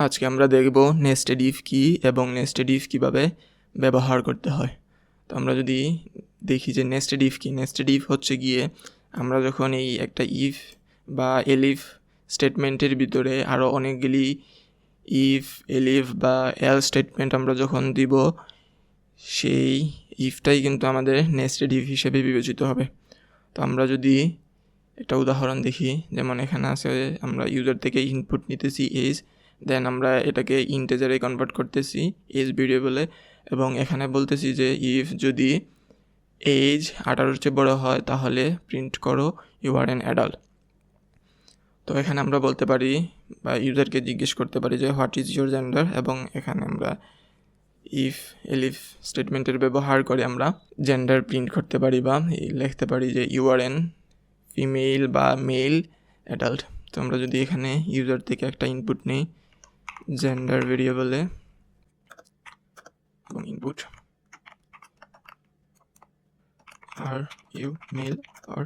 আজকে আমরা দেখব নেস্টেড ইফ কি এবং নেস্টেড ইফ কীভাবে ব্যবহার করতে হয়। তো আমরা যদি দেখি যে নেস্টেড ইফ হচ্ছে গিয়ে আমরা যখন এই একটা ইফ বা এলিফ স্টেটমেন্টের ভিতরে আরও অনেকগুলি ইফ এলিফ বা এল স্টেটমেন্ট আমরা যখন দিব, সেই ইফটাই কিন্তু আমাদের নেস্টেড ইফ হিসেবে বিবেচিত হবে। তো আমরা যদি একটা উদাহরণ দেখি, যেমন এখানে আছে আমরা ইউজার থেকে ইনপুট নিতেছি এজ, দেন আমরা এটাকে ইন্টিজারে কনভার্ট করতেছি এজ ভেরিয়েবলে, এবং এখানে বলতেছি যে ইফ যদি এজ 18-এর চেয়ে বড় হয় তাহলে প্রিন্ট করো ইউ আর অ্যান অ্যাডাল্ট। তো এখানে আমরা বলতে পারি বা ইউজারকে জিজ্ঞেস করতে পারি যে হোয়াট ইজ ইউর জেন্ডার, এবং এখানে আমরা ইফ এলিফ স্টেটমেন্টের ব্যবহার করে আমরা জেন্ডার প্রিন্ট করতে পারি বা লিখতে পারি যে ইউ আর অ্যান ফিমেল বা মেল অ্যাডাল্ট। তো আমরা যদি এখানে ইউজার থেকে একটা ইনপুট নেই জেন্ডার ভেরিয়েবলে এবং input are you male or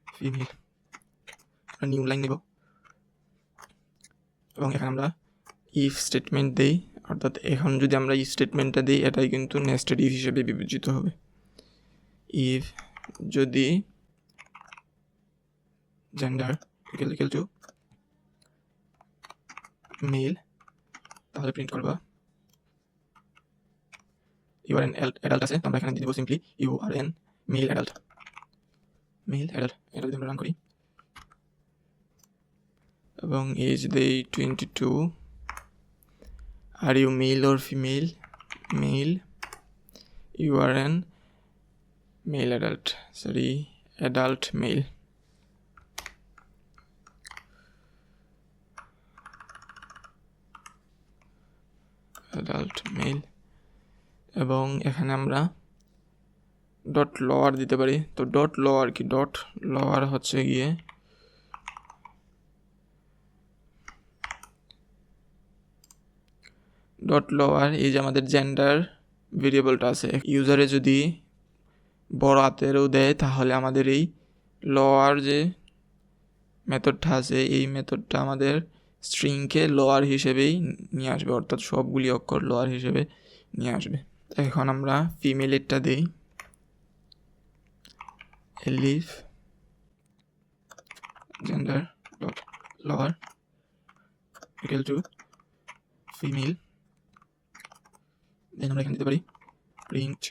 female, new line নেব এবং এখানে আমরা ইফ স্টেটমেন্ট দেই, অর্থাৎ এখন যদি আমরা ইফ স্টেটমেন্টটা দিই এটাই কিন্তু নেস্টেড ইফ হিসেবে বিবেচিত হবে। ইফ যদি জেন্ডার ইকুয়াল টু মেল তাহলে প্রিন্ট করবা ইউ আর এন অ্যাডাল্ট আছে, আমরা এখানে দিয়ে দেবো simply you are an male adult. এটা যদি আমরা রান করি এবং এজ দেই 22, are you male or female, male, you are an male adult, adult male. Adult male, এবং এখানে আমরা ডট লোয়ার দিতে পারি। তো ডট লোয়ার হচ্ছে গিয়ে ডট লোয়ার এই যে আমাদের জেন্ডার ভেরিয়েবলটা আছে, ইউজারে যদি বড় হাতেরও দেয় তাহলে আমাদের এই লোয়ার যে মেথডটা আছে এই মেথডটা আমাদের স্ট্রিংকে লোয়ার হিসেবেই নিয়ে আসবে, অর্থাৎ সবগুলি অক্ষর লোয়ার হিসেবে নিয়ে আসবে। এখন আমরা ফিমেলেরটা দিই elif gender dot lower equal to female, then আমরা এখানে দিতে পারি print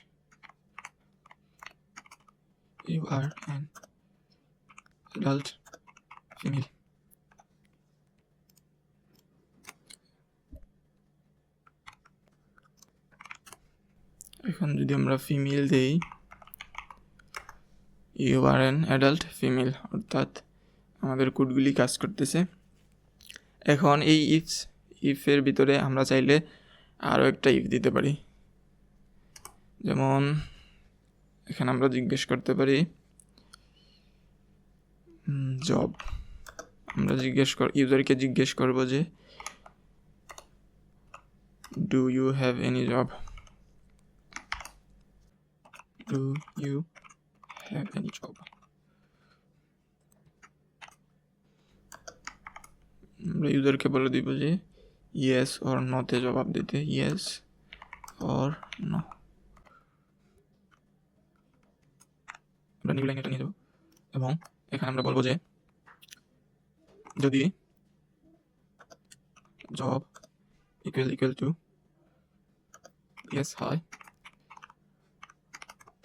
you are an adult female. এখন যদি আমরা ফিমেল দেই you are an adult female, অর্থাৎ আমাদের কোডগুলি কাজ করতেছে। এখন এই ইফের ভিতরে আমরা চাইলে আরও একটা ইফ দিতে পারি, যেমন এখানে আমরা জিজ্ঞেস করতে পারি জব। আমরা ইউজারকে জিজ্ঞেস করব যে do you have any job, do you have any job. আমরা ইউজারকে বলে দিব যে ইয়েস অর নোতে জবাব দিতে, ইয়েস অর নো। আমরা নিউ লাইন এটা নিয়ে যাব এবং এখানে আমরা বলবো যে যদি জব ইকুয়াল টু ইয়েস হয়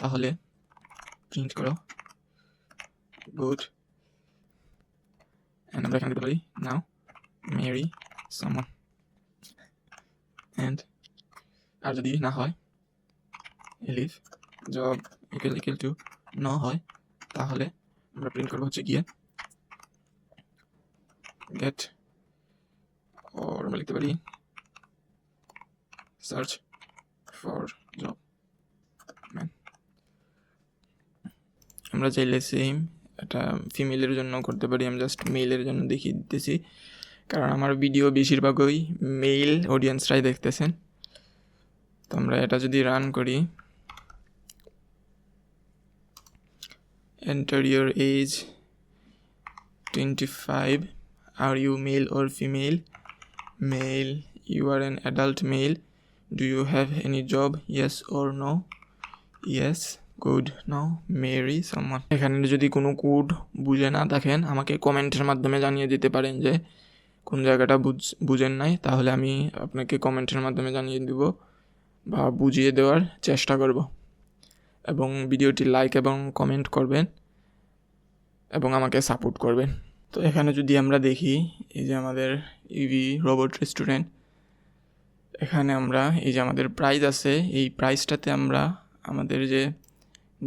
তাহলে প্রিন্ট করো গুড, এন্ড আমরা এখানে দিতে পারি নাও মেরি সামওয়ান, এন্ড আর যদি না হয় এলিফ জব ইকুয়াল টু নো হয় তাহলে আমরা প্রিন্ট করবো হচ্ছে গিয়ে গেট, or আমরা লিখতে পারি সার্চ ফর জব ম্যান। আমরা চাইলে সেম এটা ফিমেলের জন্য করতে পারি, আমি জাস্ট মেলের জন্য দেখিয়ে দিতেছি কারণ আমার ভিডিও বেশিরভাগই মেল অডিয়েন্সরাই দেখতেছেন। তো আমরা এটা যদি রান করি, enter your age 25, are you male or female, male, you are an adult male, do you have any job, yes or no, yes, good, now, marry someone। এখানে যদি কোনো কোড বুঝে না থাকেন আমাকে কমেন্টের মাধ্যমে জানিয়ে দিতে পারেন যে কোন জায়গাটা বুঝেন নাই, তাহলে আমি আপনাকে কমেন্টের মাধ্যমে জানিয়ে দিব বা বুঝিয়ে দেওয়ার চেষ্টা করব। এবং ভিডিওটি লাইক এবং কমেন্ট করবেন এবং আমাকে সাপোর্ট করবেন। তো এখানে যদি আমরা দেখি এই যে আমাদের ইভি রোবট রেস্টুরেন্ট, এখানে আমরা এই যে আমাদের প্রাইস আছে, এই প্রাইসটাতে আমরা আমাদের যে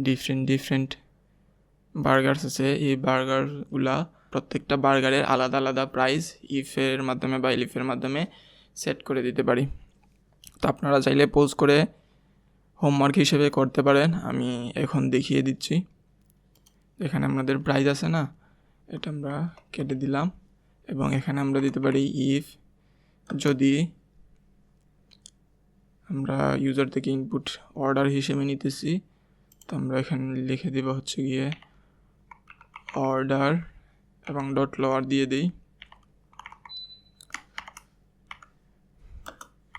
ডিফারেন্ট বার্গার্স আছে এই বার্গারগুলা প্রত্যেকটা বার্গারের আলাদা আলাদা প্রাইস ইফের মাধ্যমে বা এলিফের মাধ্যমে সেট করে দিতে পারি। তো আপনারা চাইলে পোজ করে হোমওয়ার্ক হিসেবে করতে পারেন, আমি এখন দেখিয়ে দিচ্ছি। এখানে আমাদের প্রাইস আছে না, এটা আমরা কেটে দিলাম এবং এখানে আমরা দিতে পারি ইফ যদি আমরা ইউজার থেকে ইনপুট অর্ডার হিসেবে নিতেছি, তো আমরা এখানে লিখে দেব হচ্ছে গিয়ে অর্ডার এবং ডট লোয়ার দিয়ে দিই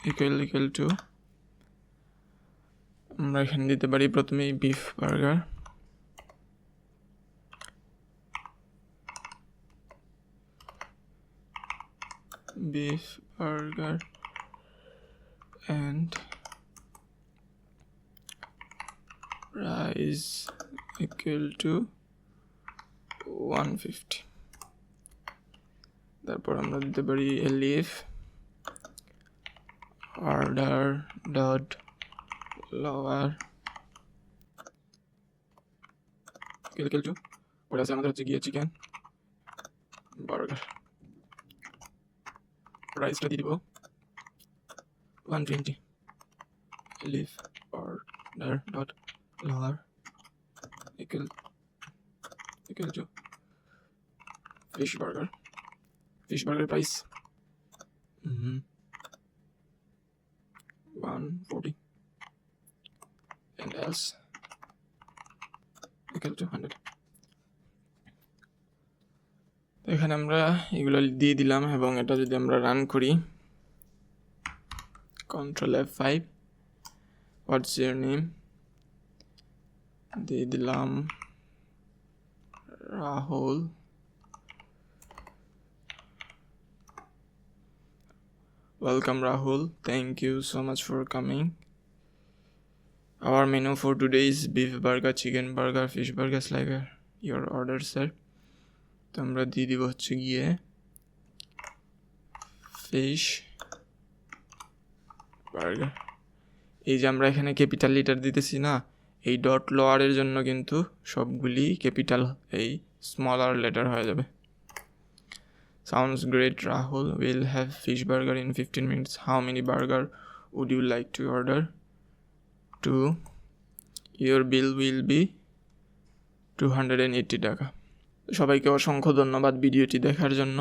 ইকুয়াল টু, আমরা এখানে দিতে পারি প্রথমেই beef burger, and price equal to 150। তারপর আমরা দিতে পারি elif order dot lower equal to, পরে আছে আমাদের হচ্ছে গিয়ে চিকেন বার্গার, প্রাইসটা দিয়ে দিব 120, elif order dot lower equal to fish burger price 140 and else equal to 100। এখানে আমরা এগুলো দিয়ে দিলাম এবং এটা যদি আমরা রান করি Ctrl F5, what's your name দিয়ে দিলাম Rahul, welcome Rahul, thank you so much for coming, our menu for today is beef burger, chicken burger, fish burgers like your order sir। তো আমরা দিয়ে দিব হচ্ছে গিয়ে fish burger। এই যে আমরা এখানে ক্যাপিটাল লেটার দিতেছি না, এই ডট লোয়ারের জন্য কিন্তু সবগুলি ক্যাপিটাল, এই স্মলার লেটার হয়ে যাবে। Sounds great Rahul, we'll have fish burger in 15 minutes, how many burger would you like to order? 2, your bill will be 280 টাকা। সবাইকে অসংখ্য ধন্যবাদ ভিডিওটি দেখার জন্য।